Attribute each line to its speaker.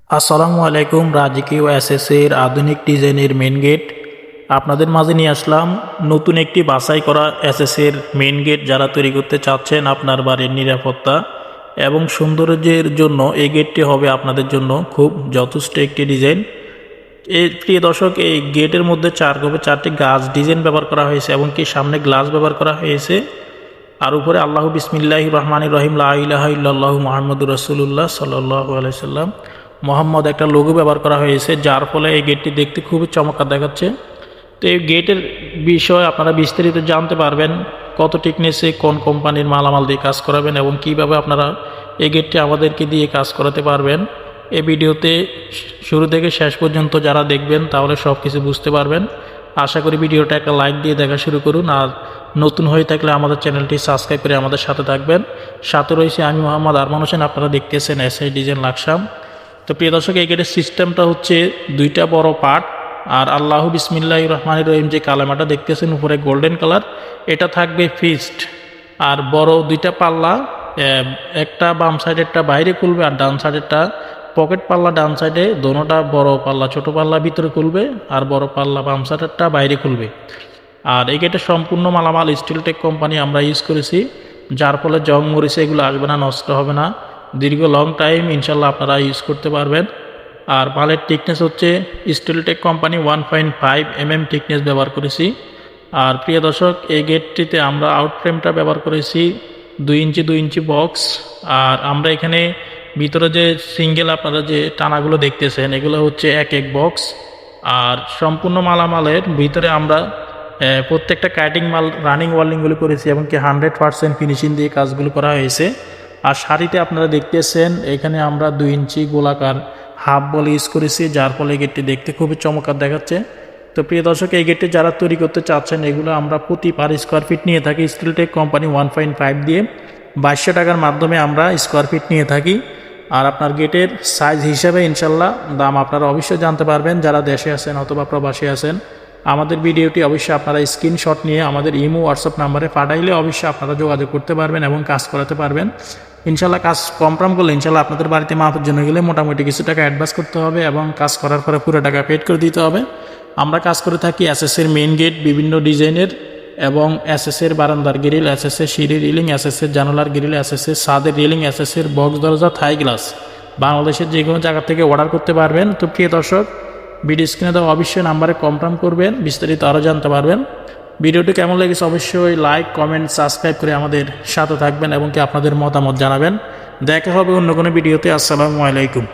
Speaker 1: আসসালামু আলাইকুম। রাজকীয় এসএসের আধুনিক ডিজাইনের মেন গেট আপনাদের মাঝে নিয়ে আসলাম। নতুন একটি বাছাই করা এসএসের মেন গেট যারা তৈরি করতে চাচ্ছেন আপনার বাড়ির নিরাপত্তা এবং সৌন্দর্যের জন্য এই গেটটি হবে আপনাদের জন্য খুব যথেষ্ট একটি ডিজাইন। এই প্রিয় দর্শক, এই গেটের মধ্যে চারটি গাছ ডিজাইন ব্যবহার করা হয়েছে এবং কি সামনে গ্লাস ব্যবহার করা হয়েছে। আর উপরে আল্লাহু বিসমিল্লাহির রহমানির রহিম লা ইলাহা ইল্লাল্লাহু মুহাম্মাদুর রাসূলুল্লাহ সাল্লাল্লাহু আলাইহি সাল্লাম মোহাম্মদ একটা লোগো ব্যবহার করা হয়েছে, যার ফলে এই গেটটি দেখতে খুবই চমৎকার দেখাচ্ছে। তো এই গেটের বিষয়ে আপনারা বিস্তারিত জানতে পারবেন, কত টিকনেসে কোন কোম্পানির মালামাল দিয়ে কাজ করাবেন এবং কিভাবে আপনারা এই গেটটি আমাদেরকে দিয়ে কাজ করাতে পারবেন। এই ভিডিওতে শুরু থেকে শেষ পর্যন্ত যারা দেখবেন তাহলে সব কিছু বুঝতে পারবেন। আশা করি ভিডিওটা একটা লাইক দিয়ে দেখা শুরু করুন, আর নতুন হয়ে থাকলে আমাদের চ্যানেলটি সাবস্ক্রাইব করে আমাদের সাথে থাকবেন। সাথে রয়েছে আমি মোহাম্মদ আরমান হোসেন, আপনারা দেখতেছেন এসআই ডিজাইন লাকসাম। তো প্রিয় দর্শক, এই গেটের সিস্টেমটা হচ্ছে দুইটা বড় পার্ট, আর আল্লাহু বিসমিল্লাহির রহমানির রহিম যে কালেমাটা দেখতেছেন উপরে গোল্ডেন কালার, এটা থাকবে ফিক্সড। আর বড় দুইটা পাল্লা, একটা বাম সাইডেরটা বাইরে খুলবে আর ডান সাইডেরটা পকেট পাল্লা ডান সাইডে, দোনোটা বড় পাল্লা ছোট পাল্লা ভিতরে খুলবে আর বড় পাল্লা বাম সাইডেরটা বাইরে খুলবে। আর এই গেটের সম্পূর্ণ মালামাল স্টিলটেক কোম্পানি আমরা ইউজ করেছি, যার ফলে জং মরিচে এগুলো আসবে না, নষ্ট হবে না, দীর্ঘ লং টাইম ইনশাল্লাহ আপনারা ইউজ করতে পারবেন। আর মালের টিকনেস হচ্ছে স্টিলটেক কোম্পানি 1.5 mm টিকনেস ব্যবহার করেছি। আর প্রিয় দর্শক, এই গেটটিতে আমরা আউট ফ্রেমটা ব্যবহার করেছি 2 ইঞ্চি বক্স। আর আমরা এখানে ভিতরে যে সিঙ্গেল আপনারা যে টানাগুলো দেখতেছেন এগুলো হচ্ছে এক বক্স। আর সম্পূর্ণ মালামালের ভিতরে আমরা প্রত্যেকটা কাটিং মাল রানিং ওয়ার্লিংগুলো করেছি এবং কি 100% ফিনিশিং দিয়ে কাজগুলো করা হয়েছে। আর শাড়িতে আপনারা দেখতেছেন এখানে আমরা 2 ইঞ্চি গোলাকার হাফ বল ইউজ করেছি, যার ফলে গেটটি দেখতে খুবই চমৎকার দেখাচ্ছে। তো প্রিয় দর্শক, এই গেটটি যারা তৈরি করতে চাচ্ছেন এগুলো আমরা প্রতি পার স্কোয়ার ফিট নিয়ে থাকি স্টিলটেক কোম্পানি 1.5 দিয়ে 2200 টাকার মাধ্যমে আমরা স্কোয়ার ফিট নিয়ে থাকি। আর আপনার গেটের সাইজ হিসাবে ইনশাল্লাহ দাম আপনারা অবশ্যই জানতে পারবেন যারা দেশে আছেন অথবা প্রবাসী আছেন। আমাদের ভিডিওটি অবশ্যই আপনারা স্ক্রিনশট নিয়ে আমাদের ইমো হোয়াটসঅ্যাপ নাম্বারে পাঠাইলে অবশ্যই আপনারা যোগাযোগ করতে পারবেন এবং কাজ করাতে পারবেন। ইনশাল্লাহ কাজ কনফার্ম করলে ইনশাল্লাহ আপনাদের বাড়িতে মাপের জন্য গেলে মোটামুটি কিছু টাকা অ্যাডভান্স করতে হবে এবং কাজ করার পরে পুরো টাকা পেড করে দিতে হবে। আমরা কাজ করে থাকি এসএসের মেইন গেট বিভিন্ন ডিজাইনের এবং এসএসের বারান্দার গ্রিল, এসএসের সিঁড়ি রিলিং, এসএসের জানালার গ্রিল, এসএসের ছাদের রিলিং, এসএসের বক্স দরজা, থাই গ্লাস বাংলাদেশের যে কোনো জায়গা থেকে অর্ডার করতে পারবেন। তো প্রিয় দর্শক, ভিডিও স্ক্রিনে দেওয়া অবশ্যই নাম্বারে কনফার্ম করবেন, বিস্তারিত আরও জানতে পারবেন। ভিডিওটি কেমন লেগেছে অবশ্যই লাইক কমেন্ট সাবস্ক্রাইব করে আমাদের সাথে থাকবেন এবং কি আপনাদের মতামত জানাবেন। দেখা হবে অন্য কোনো ভিডিওতে। আসসালামু আলাইকুম।